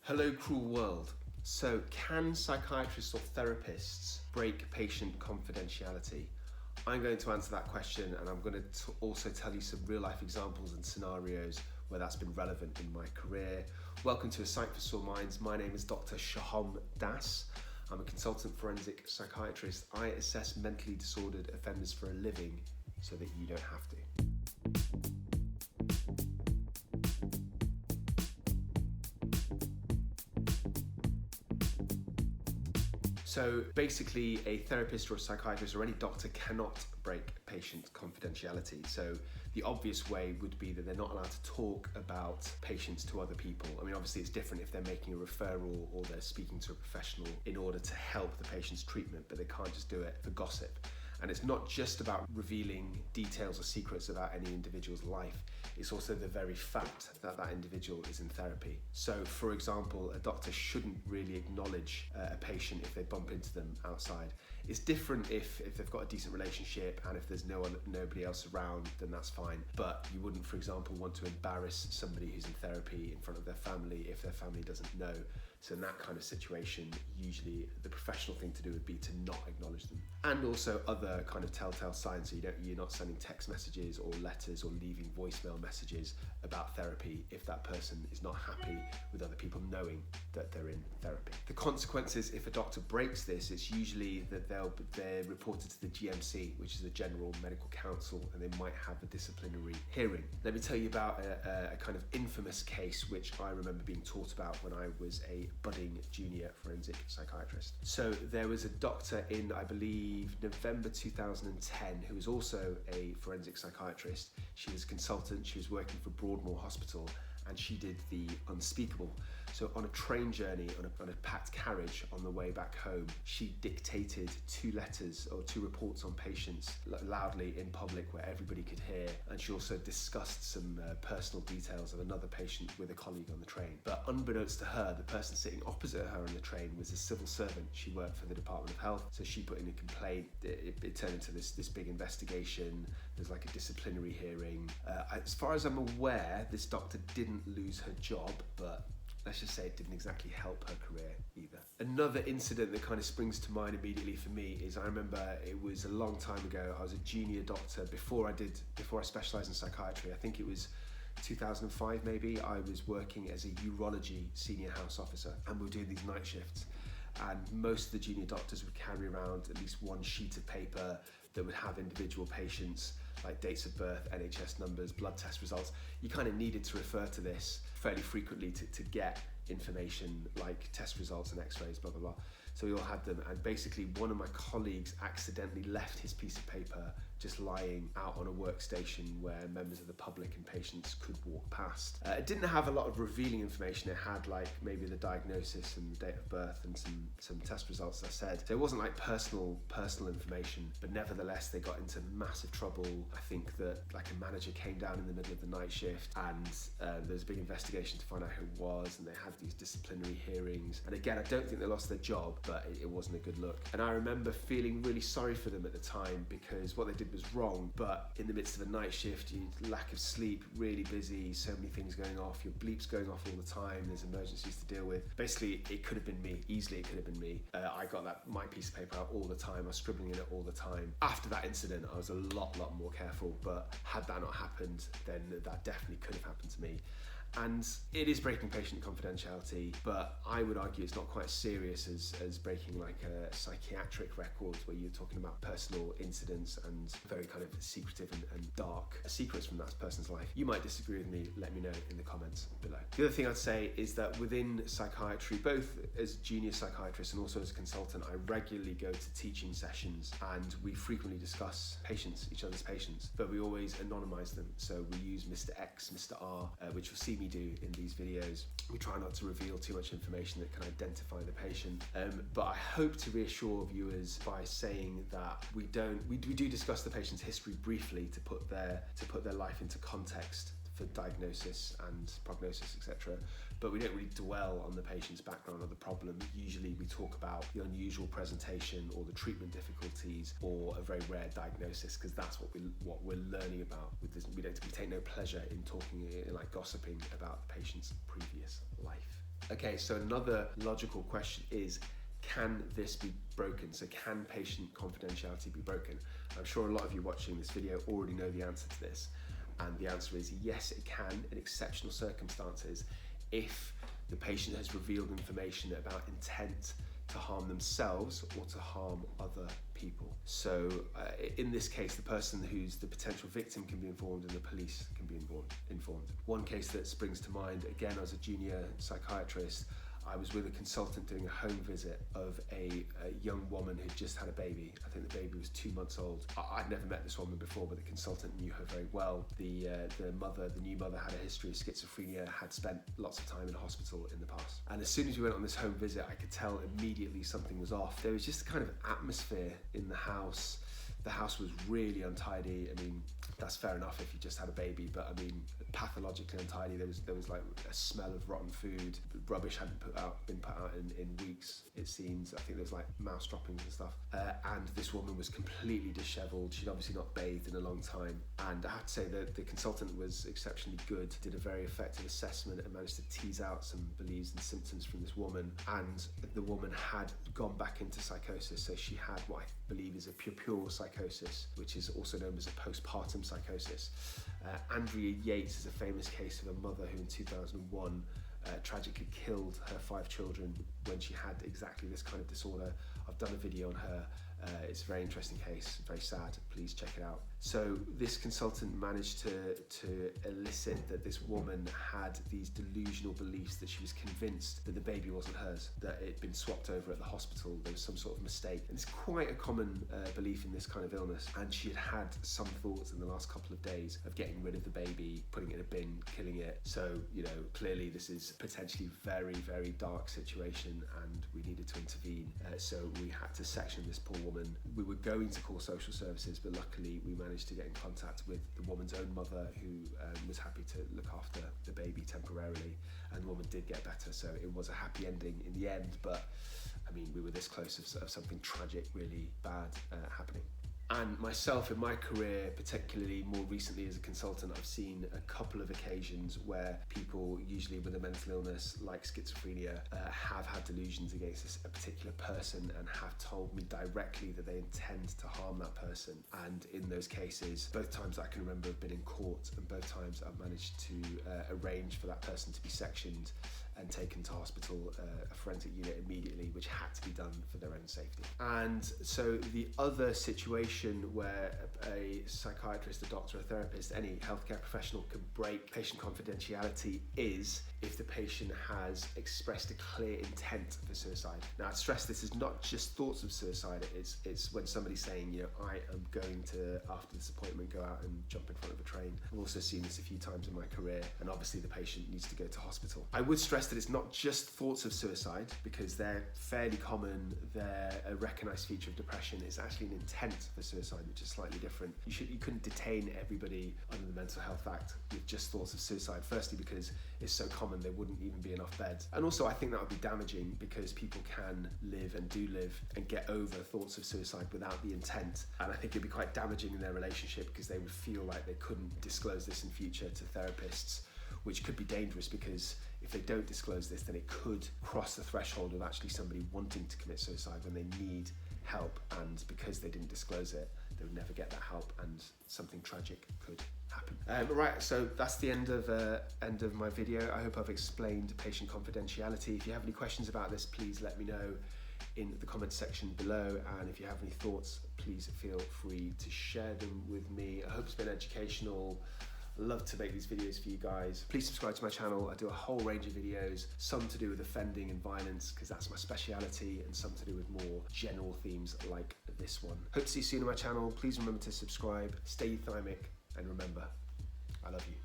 Hello, cruel world. So, can psychiatrists or therapists break patient confidentiality? I'm going to answer that question, and I'm going to also tell you some real life examples and scenarios where that's been relevant in my career. Welcome to A Psych for Sore Minds. My name is Dr. Sohom Das. I'm a consultant forensic psychiatrist. I assess mentally disordered offenders for a living so that you don't have to. So basically, a therapist or a psychiatrist or any doctor cannot break patient confidentiality. So the obvious way would be that they're not allowed to talk about patients to other people. I mean, obviously it's different if they're making a referral or they're speaking to a professional in order to help the patient's treatment, but they can't just do it for gossip. And it's not just about revealing details or secrets about any individual's life. It's also the very fact that that individual is in therapy. So, for example, a doctor shouldn't really acknowledge a patient if they bump into them outside. It's different if they've got a decent relationship and if there's nobody else around, then that's fine. But you wouldn't, for example, want to embarrass somebody who's in therapy in front of their family if their family doesn't know. So in that kind of situation, usually the professional thing to do would be to not acknowledge them. And also other kind of telltale signs, so you're not sending text messages or letters or leaving voicemail messages about therapy if that person is not happy with other people knowing that they're in therapy. The consequences if a doctor breaks this, it's usually that they're reported to the GMC, which is the General Medical Council, and they might have a disciplinary hearing. Let me tell you about a kind of infamous case which I remember being taught about when I was a budding junior forensic psychiatrist. So there was a doctor in, I believe, November 2010 who was also a forensic psychiatrist. She was a consultant, she was working for Broadmoor Hospital, and she did the unspeakable. So on a train journey, on a packed carriage on the way back home, she dictated 2 letters or 2 reports on patients loudly in public where everybody could hear. And she also discussed some personal details of another patient with a colleague on the train. But unbeknownst to her, the person sitting opposite her on the train was a civil servant. She worked for the Department of Health, so she put in a complaint. It turned into this big investigation. There's like a disciplinary hearing. As far as I'm aware, this doctor didn't lose her job, but let's just say it didn't exactly help her career either. Another incident that kind of springs to mind immediately for me is I remember it was a long time ago. I was a junior doctor before I specialised in psychiatry. I think it was 2005 maybe. I was working as a urology senior house officer, and we were doing these night shifts. And most of the junior doctors would carry around at least one sheet of paper that would have individual patients, like dates of birth, NHS numbers, blood test results. You kind of needed to refer to this fairly frequently to get information like test results and x-rays, blah, blah, blah. So we all had them, and basically one of my colleagues accidentally left his piece of paper just lying out on a workstation where members of the public and patients could walk past. It didn't have a lot of revealing information. It had like maybe the diagnosis and the date of birth and some test results, as I said. So it wasn't like personal information, but nevertheless they got into massive trouble. I think that like a manager came down in the middle of the night shift, and there was a big investigation to find out who it was, and they had these disciplinary hearings. And again, I don't think they lost their job, but it wasn't a good look. And I remember feeling really sorry for them at the time because what they did was wrong, but in the midst of a night shift, lack of sleep, really busy, so many things going off, your bleep's going off all the time, there's emergencies to deal with. Basically, it could have been me. Easily, it could have been me. I got my piece of paper out all the time. I was scribbling in it all the time. After that incident, I was a lot more careful, but had that not happened, then that definitely could have happened to me. And it is breaking patient confidentiality, but I would argue it's not quite as serious as breaking like a psychiatric record where you're talking about personal incidents and very kind of secretive and dark secrets from that person's life. You might disagree with me, let me know in the comments below. The other thing I'd say is that within psychiatry, both as junior psychiatrist and also as a consultant, I regularly go to teaching sessions and we frequently discuss each other's patients, but we always anonymise them. So we use Mr. X, Mr. R, which you'll see me do in these videos. We try not to reveal too much information that can identify the patient, but I hope to reassure viewers by saying that we do discuss the patient's history briefly to put their life into context for diagnosis and prognosis, etc. But we don't really dwell on the patient's background or the problem. Usually we talk about the unusual presentation or the treatment difficulties or a very rare diagnosis, because that's what we're learning about with this. We take no pleasure in talking, like gossiping about the patient's previous life. Okay, so another logical question is, can this be broken? So can patient confidentiality be broken? I'm sure a lot of you watching this video already know the answer to this. And the answer is yes, it can in exceptional circumstances if the patient has revealed information about intent to harm themselves or to harm other people. So in this case, the person who's the potential victim can be informed and the police can be informed. One case that springs to mind, again, I was a junior psychiatrist. I was with a consultant doing a home visit of a young woman who'd just had a baby. I think the baby was 2 months old. I'd never met this woman before, but the consultant knew her very well. The new mother had a history of schizophrenia, had spent lots of time in a hospital in the past. And as soon as we went on this home visit, I could tell immediately something was off. There was just a kind of atmosphere in the house. The house was really untidy. I mean, that's fair enough if you just had a baby, but I mean, pathologically untidy. There was like a smell of rotten food. Rubbish hadn't been put out in weeks, it seems. I think there was like mouse droppings and stuff. And this woman was completely disheveled. She'd obviously not bathed in a long time. And I have to say that the consultant was exceptionally good, did a very effective assessment and managed to tease out some beliefs and symptoms from this woman. And the woman had gone back into psychosis. So she had what I believe is a pure psychosis, which is also known as a postpartum psychosis. Andrea Yates is a famous case of a mother who in 2001 tragically killed her 5 children when she had exactly this kind of disorder. I've done a video on her. It's a very interesting case, very sad. Please check it out. So this consultant managed to elicit that this woman had these delusional beliefs that she was convinced that the baby wasn't hers, that it'd been swapped over at the hospital, there was some sort of mistake. And it's quite a common belief in this kind of illness. And she had some thoughts in the last couple of days of getting rid of the baby, putting it in a bin, killing it. So, you know, clearly this is potentially very, very dark situation and we needed to intervene. So we had to section this poor woman. We were going to call social services, but luckily we managed to get in contact with the woman's own mother, who was happy to look after the baby temporarily, and the woman did get better, so it was a happy ending in the end. But I mean, we were this close of something tragic, really bad happening. And myself, in my career, particularly more recently as a consultant, I've seen a couple of occasions where people, usually with a mental illness like schizophrenia, have had delusions against a particular person and have told me directly that they intend to harm that person. And in those cases, both times I can remember have been in court, and both times I've managed to arrange for that person to be sectioned and taken to hospital, a forensic unit immediately, which had to be done for their own safety. And so the other situation where a psychiatrist, a doctor, a therapist, any healthcare professional can break patient confidentiality is if the patient has expressed a clear intent for suicide. Now, I'd stress this is not just thoughts of suicide, it's when somebody's saying, you know, I am going to, after this appointment, go out and jump in front of a train. I've also seen this a few times in my career, and obviously the patient needs to go to hospital. I would stress that it's not just thoughts of suicide, because they're fairly common. They're a recognised feature of depression. It's actually an intent for suicide, which is slightly different. You couldn't detain everybody under the Mental Health Act with just thoughts of suicide, firstly because it's so common there wouldn't even be enough beds, and also I think that would be damaging because people can live and do live and get over thoughts of suicide without the intent, and I think it'd be quite damaging in their relationship because they would feel like they couldn't disclose this in future to therapists, which could be dangerous because if they don't disclose this, then it could cross the threshold of actually somebody wanting to commit suicide when they need help, and because they didn't disclose it, they would never get that help and something tragic could happen. Right, so that's the end of my video. I hope I've explained patient confidentiality. If you have any questions about this, please let me know in the comments section below, and if you have any thoughts, please feel free to share them with me. I hope it's been educational. I love to make these videos for you guys. Please subscribe to my channel. I do a whole range of videos, some to do with offending and violence, because that's my speciality, and some to do with more general themes like this one. Hope to see you soon on my channel. Please remember to subscribe, stay euthymic, and remember, I love you.